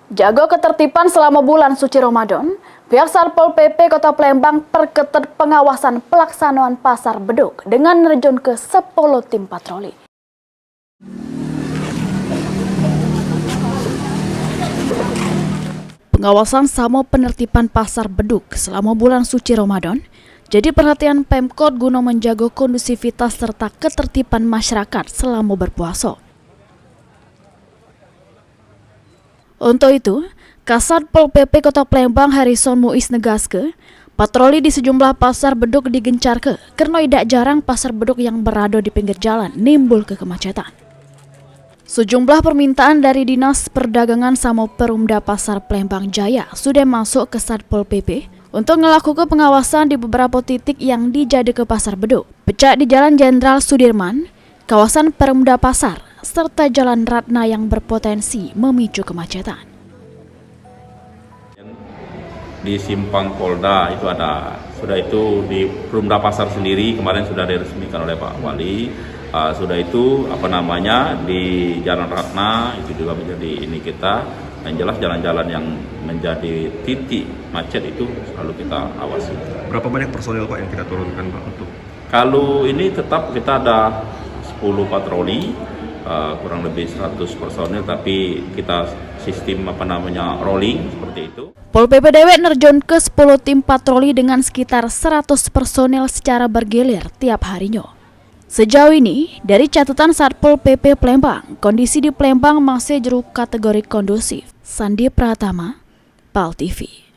Jaga ketertiban selama bulan suci Ramadan, pihak Satpol PP Kota Palembang perketat pengawasan pelaksanaan pasar beduk dengan menerjun ke 10 tim patroli. Pengawasan sama penertiban pasar beduk selama bulan suci Ramadan jadi perhatian Pemkot guna menjaga kondusivitas serta ketertiban masyarakat selama berpuasa. Untuk itu, Kasatpol PP Kota Palembang Harrison Muiz negaske, patroli di sejumlah pasar beduk digencarke karena tidak jarang pasar beduk yang berada di pinggir jalan nimbul ke kemacetan. Sejumlah permintaan dari Dinas Perdagangan sama Perumda Pasar Palembang Jaya sudah masuk ke Satpol PP untuk melakukan pengawasan di beberapa titik yang dijadi ke pasar beduk, pecah di Jalan Jenderal Sudirman, kawasan Perumda Pasar, serta Jalan Ratna yang berpotensi memicu kemacetan. Di Simpang Polda itu ada, sudah itu di Perumda Pasar sendiri kemarin sudah diresmikan oleh Pak Wali, sudah itu di Jalan Ratna itu juga menjadi ini kita, yang jelas jalan-jalan yang menjadi titik macet itu selalu kita awasi. Berapa banyak personil Pak yang kita turunkan Pak untuk? Kalau ini tetap kita ada 10 patroli, kurang lebih 100 personil, tapi kita sistem rolling seperti itu. Pol PP Dewek nerjun ke 10 tim patroli dengan sekitar 100 personil secara bergilir tiap harinya. Sejauh ini, dari catatan Satpol PP Palembang, kondisi di Palembang masih jeruk kategori kondusif. Sandi Pratama, PAL TV.